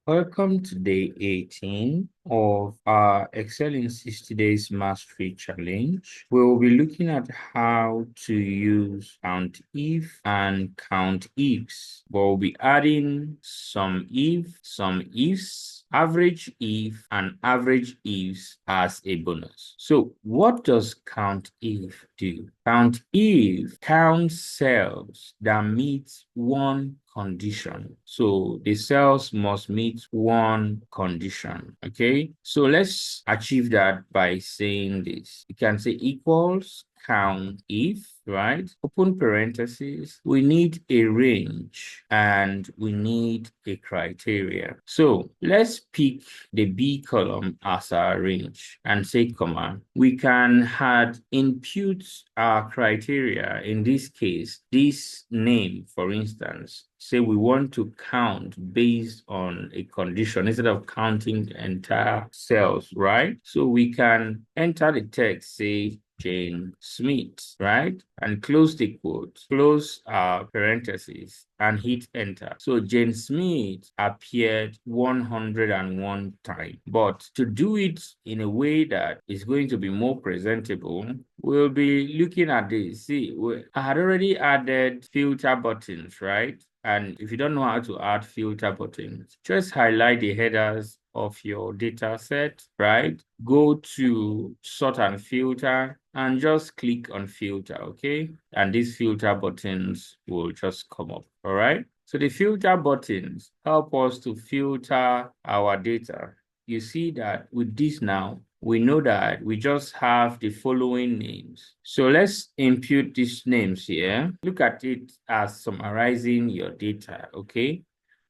Welcome to day 18 of our Excel in 60 Days Mastery Challenge. We'll be looking at how to use COUNTIF and COUNTIFs. We'll be adding SUMIFs, AVERAGEIF, and AVERAGEIFs as a bonus. So what does COUNTIF do? COUNTIF counts cells that meet one condition. So the cells must meet one condition. Okay, so let's achieve that by saying this. You can say equals COUNTIF, right? Open parentheses. We need a range and we need a criteria. So let's pick the B column as our range and say comma. We can input our criteria. In this case, this name, for instance, say we want to count based on a condition instead of counting the entire cells, right? So we can enter the text, say Jane Smith, right? And close the quote, close our parentheses, and hit enter. So Jane Smith appeared 101 times. But to do it in a way that is going to be more presentable, we'll be looking at this. See, I had already added filter buttons, right? And if you don't know how to add filter buttons, just highlight the headers of your data set, right? Go to sort and filter and just click on filter, okay? And these filter buttons will just come up, all right? So the filter buttons help us to filter our data. You see that with this now, we know that we just have the following names. So let's input these names here. Look at it as summarizing your data, okay?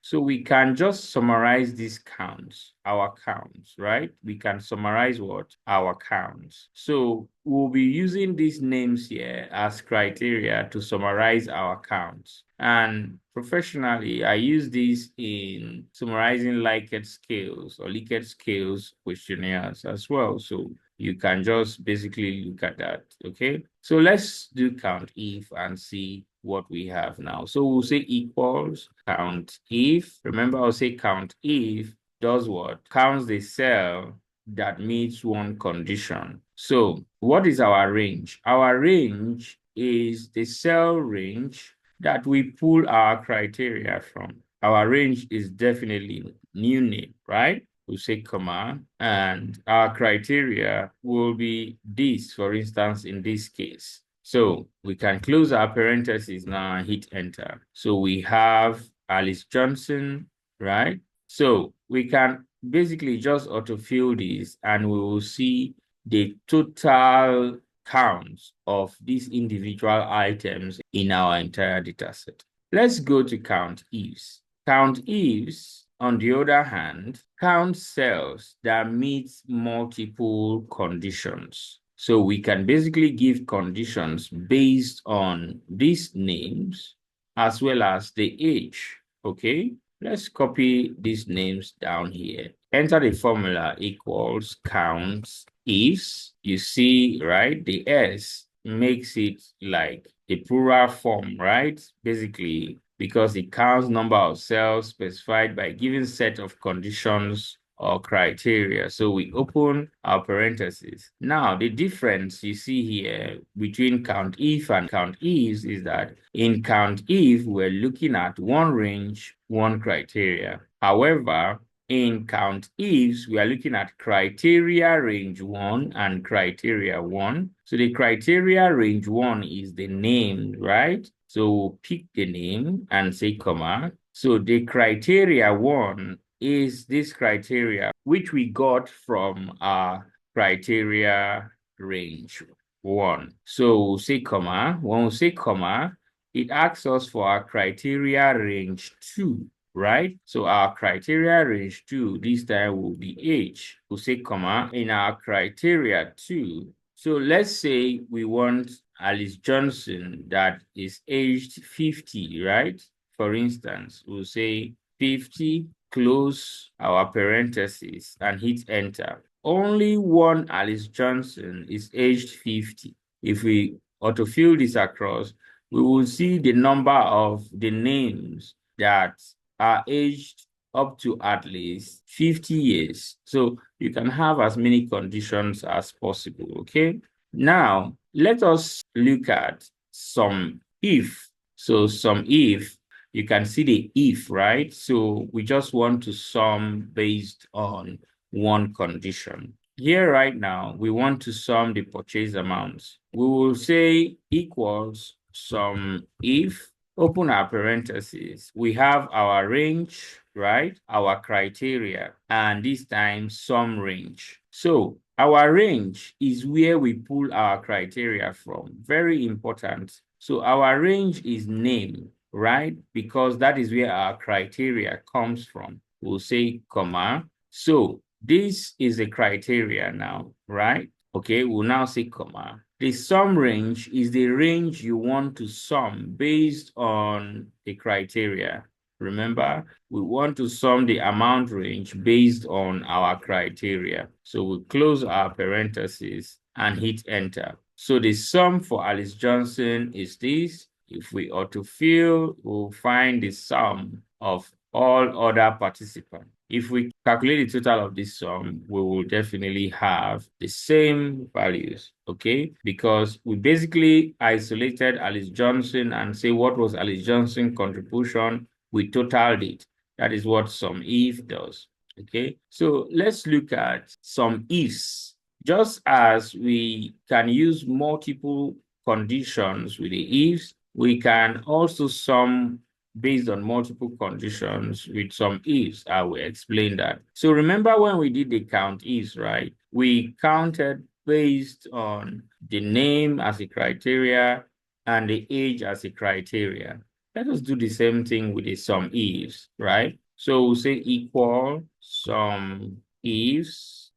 So we can just summarize these counts, our counts, right? We can summarize what? Our counts. So we'll be using these names here as criteria to summarize our counts. And professionally, I use this in summarizing Likert scales or Likert scales questionnaires as well. So you can just basically look at that, okay? So let's do COUNTIF and see what we have now. So we'll say equals COUNTIF. Remember, I'll say COUNTIF does what? Counts the cell that meets one condition. So what is our range? Our range is the cell range that we pull our criteria from. Our range is definitely new name, right? We'll say comma, and our criteria will be this, for instance, in this case. So we can close our parentheses now and hit enter. So we have Alice Johnson, right? So we can basically just autofill this and we will see the total counts of these individual items in our entire data set. Let's go to COUNTIFs. COUNTIFs, on the other hand, count cells that meet multiple conditions. So we can basically give conditions based on these names as well as the age, okay? Let's copy these names down here. Enter the formula equals COUNTIFs. You see, right? The S makes it like a plural form, right? Basically, because it counts number of cells specified by a given set of conditions or criteria. So we open our parentheses. Now, the difference you see here between COUNTIF and COUNTIFs is that in COUNTIF, we're looking at one range, one criteria. However, in COUNTIFs, we are looking at criteria range 1 and criteria 1. So the criteria range 1 is the name, right? So we'll pick the name and say comma. So the criteria 1 is this criteria, which we got from our criteria range 1. So we'll say comma. When we say comma, it asks us for our criteria range 2, right? So our criteria range 2, this time will be age. We'll say comma in our criteria 2. So let's say we want Alice Johnson that is aged 50, right? For instance, we'll say 50, close our parentheses and hit enter. Only one Alice Johnson is aged 50. If we autofill this across, we will see the number of the names that are aged up to at least 50 years. So you can have as many conditions as possible, okay? Now, let us look at some if. So some if, you can see the if, right? So we just want to sum based on one condition. Here right now, we want to sum the purchase amounts. We will say equals sum if, open our parentheses. We have our range, right? Our criteria, and this time sum range. So our range is where we pull our criteria from. Very important. So our range is name, right? Because that is where our criteria comes from. We'll say comma. So this is a criteria now, right? Okay, we'll now say comma. The sum range is the range you want to sum based on the criteria. Remember, we want to sum the amount range based on our criteria. So we close our parentheses and hit enter. So the sum for Alice Johnson is this. If we autofill, we'll find the sum of all other participants. If we calculate the total of this sum, we will definitely have the same values, okay? Because we basically isolated Alice Johnson and say what was Alice Johnson's contribution, we totaled it. That is what SUMIF does, okay? So let's look at SUMIFS. Just as we can use multiple conditions with the ifs, we can also sum based on multiple conditions with some ifs. I will explain that. So remember when we did the COUNTIFs, right? We counted based on the name as a criteria and the age as a criteria. Let us do the same thing with the SUMIFs, right? So we'll say equal SUMIFs,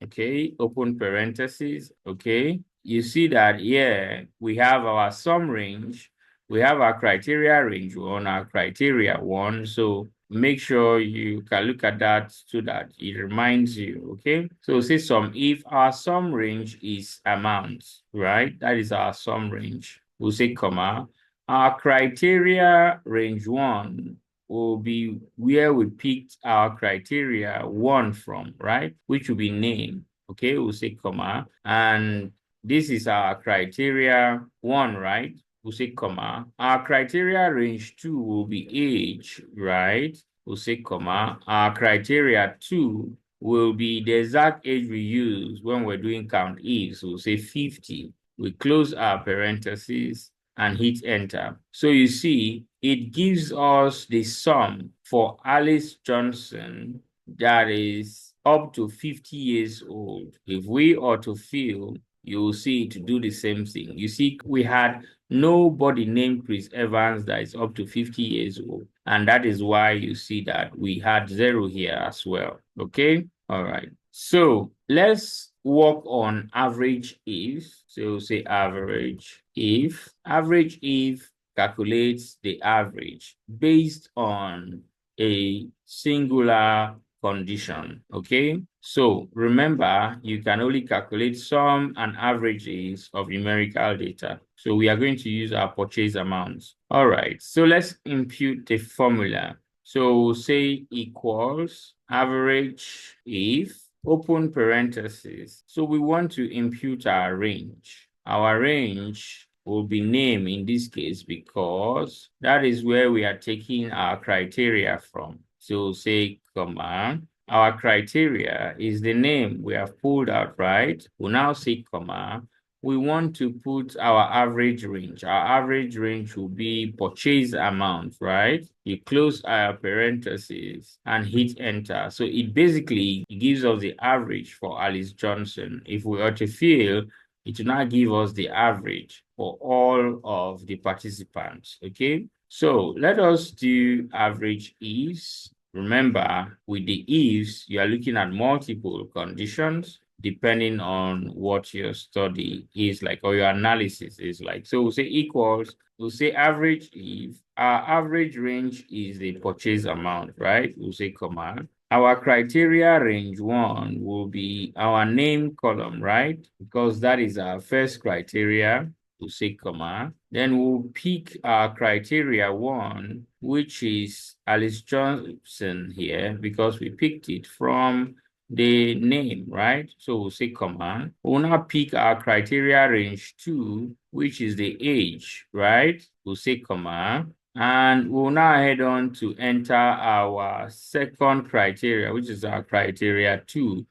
okay, open parentheses, okay. You see that here we have our sum range. We have our criteria range one, our criteria one. So make sure you can look at that so that it reminds you, okay? So say SUMIF, our sum range is amount, right? That is our sum range. We'll say comma. Our criteria range one will be where we picked our criteria one from, right? Which will be name, okay? We'll say comma. And this is our criteria one, right? We'll say comma. Our criteria range two will be age, right? We'll say comma. Our criteria two will be the exact age we use when we're doing COUNTIFs. We'll say 50. We close our parentheses and hit enter. So you see, it gives us the sum for Alice Johnson that is up to 50 years old. If we autofill, you will see to do the same thing. You see, we had nobody named Chris Evans that is up to 50 years old. And that is why you see that we had 0 here as well. Okay? All right. So let's work on average if. So say average if. Average if calculates the average based on a singular condition, okay? So remember, you can only calculate sum and averages of numerical data. So we are going to use our purchase amounts. All right, so let's impute the formula. So we'll say equals average if, open parentheses. So we want to impute our range. Our range will be name in this case because that is where we are taking our criteria from. So say comma, our criteria is the name we have pulled out, right? We'll now say comma. We want to put our average range. Our average range will be purchase amount, right? You close our parentheses and hit enter. So it basically gives us the average for Alice Johnson. If we autofill, it will now give us the average for all of the participants, okay? So let us do average ifs. Remember, with the ifs, you are looking at multiple conditions depending on what your study is like or your analysis is like. So we'll say equals, we'll say average if. Our average range is the purchase amount, right? We'll say comma. Our criteria range one will be our name column, right? Because that is our first criteria. we'll say comma. Then we'll pick our criteria 1, which is Alice Johnson here, because we picked it from the name, right? So we'll say comma. We'll now pick our criteria range 2, which is the age, right? We'll say comma. And we'll now head on to enter our second criteria, which is our criteria 2.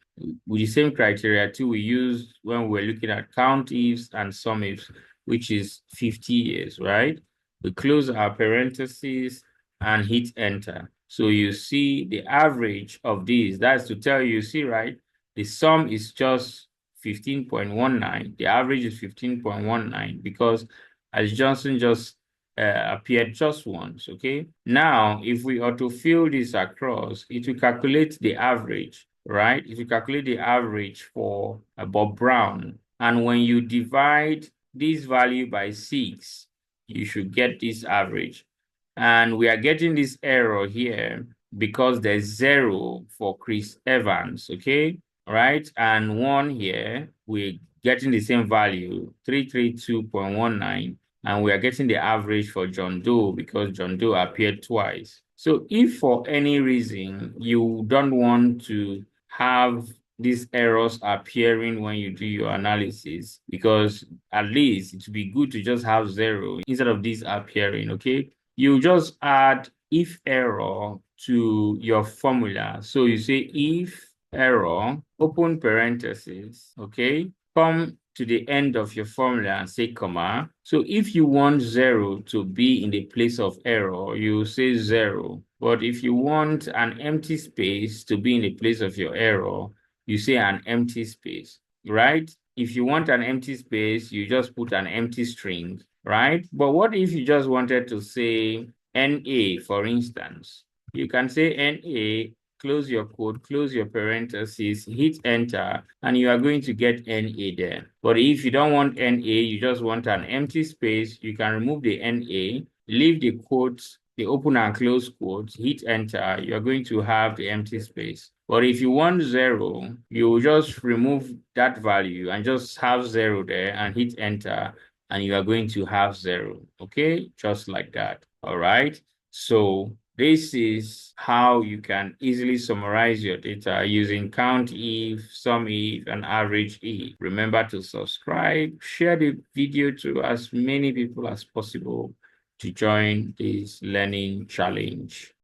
With the same criteria 2 we used when we're looking at COUNTIFs and SUMIFs, which is 50 years, right? We close our parentheses and hit enter. So you see the average of these. That's to tell you, see, right? The sum is just 15.19. The average is 15.19 because as Johnson just appeared just once, okay? Now, if we autofill this across, it will calculate the average, right? It will calculate the average for Bob Brown. And when you divide this value by 6, you should get this average. And we are getting this error here because there's 0 for Chris Evans, okay? Right? And 1 here, we're getting the same value, 332.19. And we are getting the average for John Doe because John Doe appeared twice. So if for any reason you don't want to have these errors appearing when you do your analysis, because at least it would be good to just have 0 instead of this appearing, okay? You just add if error to your formula. So you say if error, open parentheses, okay? Come to the end of your formula and say comma. So if you want 0 to be in the place of error, you say 0. But if you want an empty space to be in the place of your error, you say an empty space, right? If you want an empty space, you just put an empty string, right? But what if you just wanted to say NA, for instance? You can say NA, close your quote, close your parentheses, hit enter, and you are going to get NA there. But if you don't want NA, you just want an empty space, you can remove the NA, leave the quotes, the open and close quotes, hit enter, you're going to have the empty space. But if you want 0, you just remove that value and just have 0 there and hit enter, and you are going to have 0, okay? Just like that, all right? So this is how you can easily summarize your data using COUNTIF, SUMIF, and AVERAGEIF. Remember to subscribe, share the video to as many people as possible to join this learning challenge.